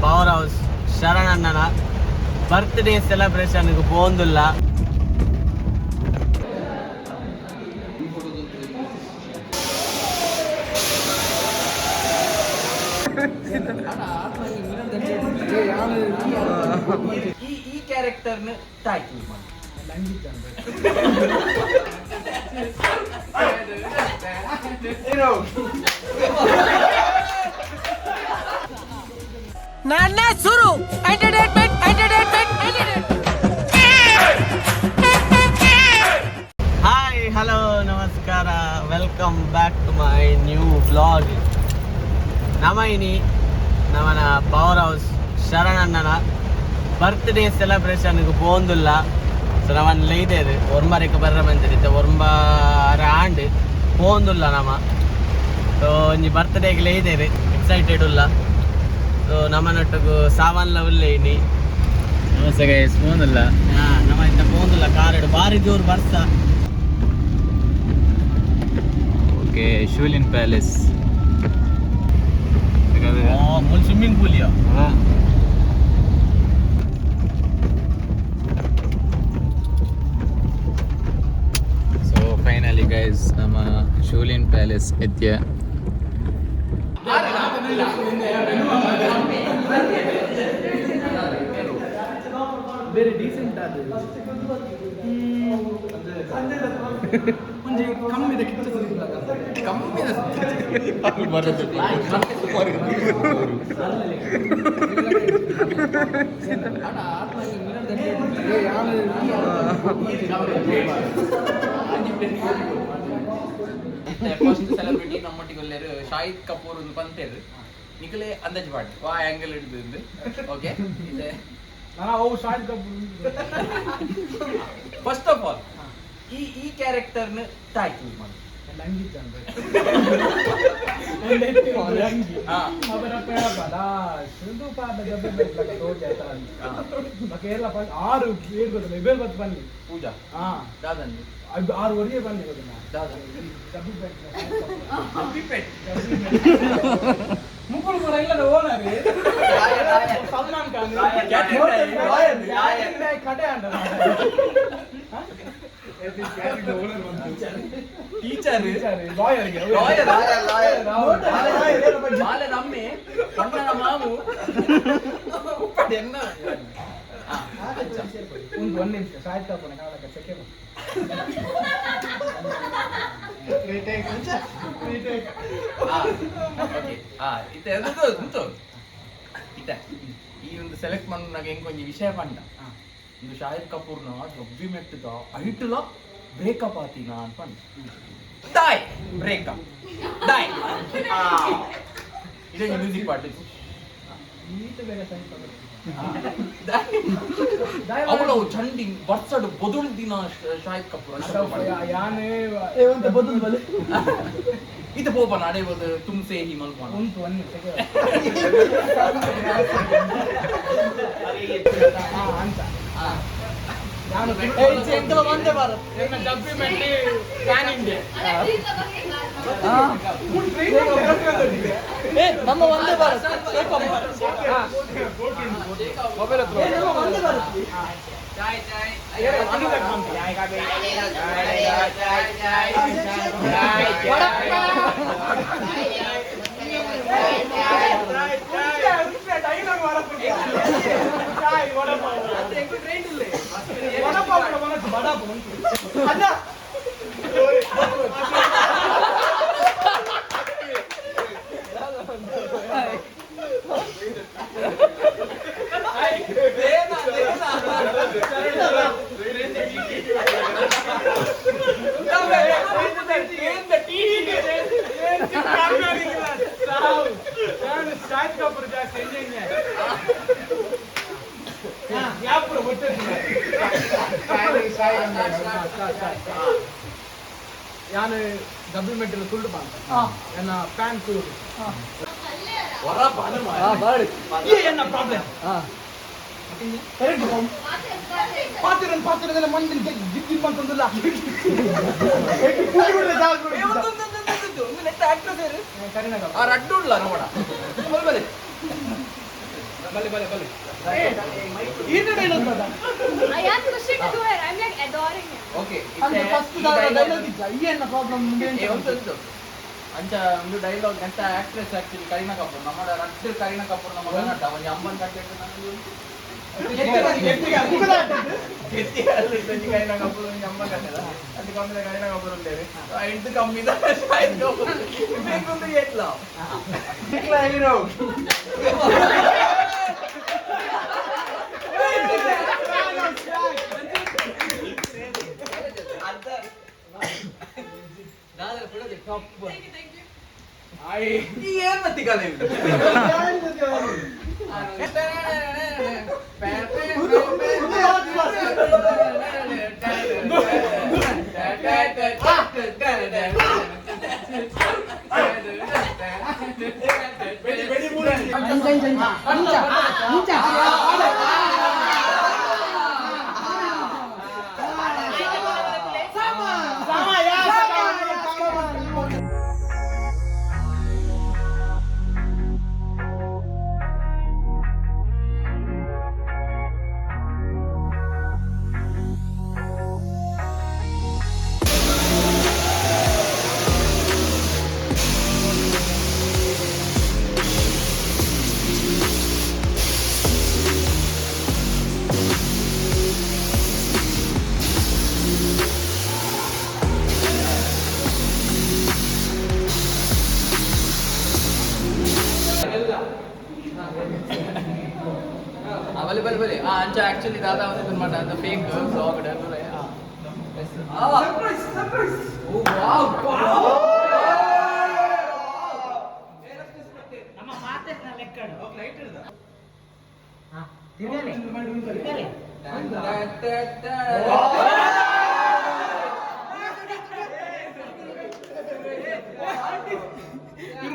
Power house ಶರಣಣ್ಣನ birthday ಸೆಲೆಬ್ರೇಷನ್ಗೆ ಬೋಂದುಲ್ಲ. ಈ ಕ್ಯಾರೆಕ್ಟರ್ನ ಟೈಟಲ್ ಮಾಡಿ ನನ್ನ ಸುರು ಎಂಟರ್ಟೈನ್ಮೆಂಟ್. ಹಾಯ್ ಹಲೋ ನಮಸ್ಕಾರ, welcome back to my new vlog. ನಮೈನಿ ನಮನ ಪವರ್ ಹೌಸ್ ಶರಣಣ್ಣನ ಬರ್ತ್ಡೇ ಸೆಲೆಬ್ರೇಷನ್ಗೆ ಬೋಂದುಲ್ಲ. ಸೊ ನಮ್ಮನ್ನು ಲೈದೇರು ಒರ್ಮರೆಗೆ ಬರ್ರ ಬಂದಿರುತ್ತೆ ಒರ್ಮಾರ ಆಂಡ್ ಬೋಂದುಲ್ಲ ನಮ. ಸೊ ಒಂಜಿ ಬರ್ತ್ಡೇಗೆ ಲೈದೇರು ಎಕ್ಸೈಟೆಡ್ ಉಲ್ಲ. ಸೊ ನಮ್ಮನೊಟ್ಟಿಗೂ ಸಾವನ್ಲ ಉಲ್ಲೇನಿ ನಮಸ್ತೆ ಗೈಸ್, ಫೋನಿಲ್ಲ ನಮ್ಮ ಇಂದ ಬೋಂದುಲ್ಲ ಕಾರಡು ಬಾರಿ ಜೋರು ಬರ್ಸ. Okay, Shoolin palace ಮುಲ್ swimming pool ಯೋ. ಸೊ ಫೈನಲಿ ಗೈಸ್ ನಮ್ಮ ಶೂಲಿನ್ ಪ್ಯಾಲೇಸ್ ಎತ್ತಿಯ ಬೇರೆ ಡೀಸೆಂಟ್ ಆದ ಕಮ್ಮಿದ ಫಸ್ಟ್ ಸೆಲೆಬ್ರಿಟಿ ನಮ್ಮೊಟ್ಟಿಗೆ ಒಳ್ಳೆಯರು ಶಾಹಿದ್ ಕಪೂರ್ ಒಂದು ಪಂತೇರು ನಿಖಲೆ ಅಂದಾಜು ಪಾಟ್ ವಾ ಆಂಗಲ್ ಹಿಡಿದು. ಓಕೆ, ಇದೆ ಫಸ್ಟ್ ಆಫ್ ಆಲ್ ಈ ಕ್ಯಾರೆಕ್ಟರ್ನ ಟೈಟಲ್ ಮಾಡಿ ಪೂಜಾ ದಾದನ್ 6 ವರ್ಷ ಬನ್ನಿ ಮುಕ್ಕಳು ಕೂಡ ಇಲ್ಲ ಓನರ್ ಸಲ್ಮಾನ್ ಖಾನ್ ಕಡೆ ಅಂಡ ಟೀಚರ್ ಲಾಯರ್ಗೆ ಬಾಲೆ ನಮ್ಮೆ ಕನ್ನಡ ಮಾವು ಒಂದು ನಿಮಿಷ ಸಾಯ್ತಾ ಕಾಲಕ್ಕೆ ಸೆಕೆ ಈ ಒಂದು ಸೆಲೆಕ್ಟ್ ಮಾಡಿ ನನಗೆ ಹೆಂಗೊಂದು ವಿಷಯ ಪಂಡ ಇದು ಶಾಹಿದ್ ಕಪೂರ್ನ ಜೊಬ್ಬಿ ಮೆಟ್ಟದ ಐಟಲ ಬ್ರೇಕಪ್ ಆತೀನ ಅನ್ಪಂಡ ಡಾಯ್ ಬ್ರೇಕಪ್ ಡಾಯ್ ಇದೇ ಮ್ಯೂಸಿಕ್ ಪಾರ್ಟಿ ಅವಳು ಚಂಡಿ ಬರ್ಸಡು ಬದುಳು ದಿನ ಶಾಹಿದ್ ಕಪೂರ್ ಇದು ಪೋಪ ನಡೆಯುವುದು ತುಮ್ಸೆ ಹಿ ಮಲ್ಪಾನ ಉಂಟು ಒಂದು ಅಂತ ನಾನು ಒಂದೇ ಭಾರತ್ ಡಬ್ಬಿ ಮೆಟ್ಟಿ ಪ್ಯಾನ್ ಇಂಡಿಯಾ ನಮ್ಮ ಒಂದೇ ಭಾರತ್ ಮೊಬೈಲ್ ഞാൻ ഡബിൾ മെറ്റൽ സുൾട്ട് എന്ന പാൻ സുൾട്ട് என்ன ப்ராப்ளம் ಪಾತಿರನ್ ಮಂದಿನ ಗಿಫ್ಟ್ ಬಂತಂದಿಲ್ಲ ರಡ್ಡುಳ್ಳ ನೋಡ ಬಲೆ ಬಲೆ ಬಲೆ ಏನು ಡೈಲಾಗ್ ಬೇಡ I have question to her. I'm like adoring him. Okay ಅಂದ್ರೆ ಫಸ್ಟ್ ಡೈಲಾಗ್ ಇದ್ದ ಏನು ಪ್ರಾಬ್ಲಮ್ ಅಂಚ ಒಂದು ಡೈಲಾಗ್ ಎಂತ ಆಕ್ಟ್ರೆಸ್ ಆಕ್ಚುಲಿ ಕರೀನಾ ಕಪೂರ್ ನಮ್ಮ ರಟ್ಟು ಕರೀನಾ ಕಪೂರ್ ನಮ್ಮ ನಟ ಒಂದು ಅಮ್ಮನ್ ಕಟ್ಟೆಟ್ಟು ನನಗೆ ಕರೀನಾ ಕಪೂರ್ ಒಂದು ಅಮ್ಮ ಕಟ್ಟೆದ ಅದು ಕಮ್ಮಿ ಕರೀನಾ ಕಪೂರ್ ಉಂಟೇವೆ ಇಂಟು ಕಮ್ಮಿ ಬೇಕೊಂದು ಎಟ್ಲ ಹೀರೋ ಏನ್ ಮತ್ತಿ ಕಲೆ ಬಲೆ ಬಲೆ ಬಲೆ ಅಂಚ ಆಕ್ಚುಲಿ ದಾದಾ ಒಂದು మాట ಅಂತ ಫೇಕ್ ಬ್ಲಾಗ್ ಡರ್ಲೆ ನಮ್ಮ ಮಾತನ್ನ ಲೆಕ್ಕಡು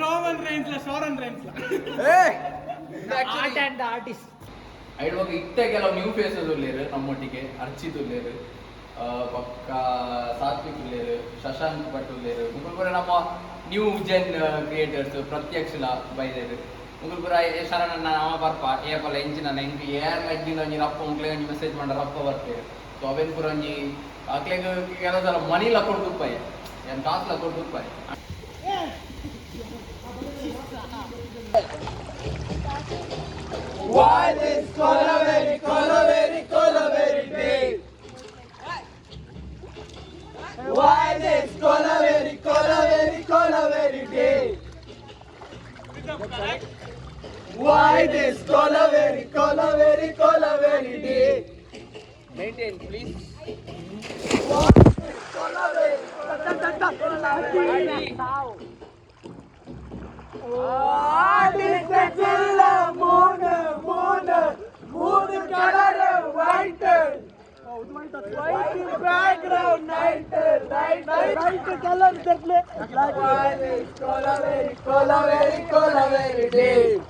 ರೋಮನ್ ರೇಂಜ್ಲ ಸೋರನ್ ರೇಂಜ್ಲ ಆರ್ಟ್ ಅಂಡ್ ಆರ್ಟಿಸ್ಟ್ ಐಡುವಾಗ ಇತ್ತ ಕೆಲವು ನ್ಯೂ ಫೇಸಸ್ ಉಳ್ಳೇರು ನಮ್ಮೊಟ್ಟಿಗೆ ಅರ್ಚಿತ್ ಉಳ್ಳೇರು ಪಕ್ಕ ಸಾತ್ವಿಕ್ ಉಳ್ಳೇರು ಶಶಾಂಕ್ ಭಟ್ ಉಳ್ಳೇರು ಮುಗುಲ್ಪುರ ನಮ್ಮ ನ್ಯೂ ಜೆನ್ ಕ್ರಿಯೇಟರ್ಸ್ ಪ್ರತ್ಯಕ್ಷಲ ಬೈದೇರು ಮುಗುಲ್ಪುರ ಶರಣ ನಾವ ಬರ್ಪ ಏಪಲ್ಲ ಎಂಚಿನ ಎಂಕ್ ಏರ್ ಲಗ್ಗಿನ ಒಂಜಿ ರಪ್ಪ ಮುಕ್ಲೆ ಒಂಜಿ ಮೆಸೇಜ್ ಮಾಡ ರಪ್ಪ ಬರ್ತೇವೆ ಸೊ ಅವೇನ್ ಪುರ ಒಂಜಿ ಅಕ್ಲೆಗ್ ಕೆಲವು ಸಲ ಮನಿಲ ಕೊಡ್ದುಪ್ಪಾಯ ಏನ್ ಕಾಸ್ಲ ಕೊಡ್ದುಪ್ಪಾಯ Why this color very deep? Why this color very deep? Why this color very deep? Maintain, please. Why this color very this the chilla moon color white background night color like why this color very deep.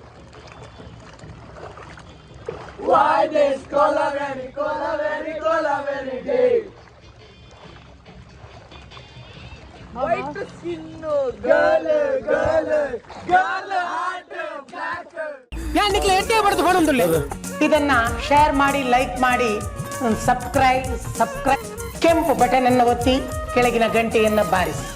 Why this color very deep. White skin girl heart black. ಯಾನಿಕ್ಲೆ ಎಟ್ಟೆ ಬಡ್ದು ಕೊಡೊಂದುಲ್ಲೆ ಇದನ್ನ share ಮಾಡಿ like ಮಾಡಿ subscribe ಕೆಂಪು button ಅನ್ನು ಒತ್ತಿ ಕೆಳಗಿನ ಗಂಟೆಯನ್ನು ಬಾರಿಸಿ.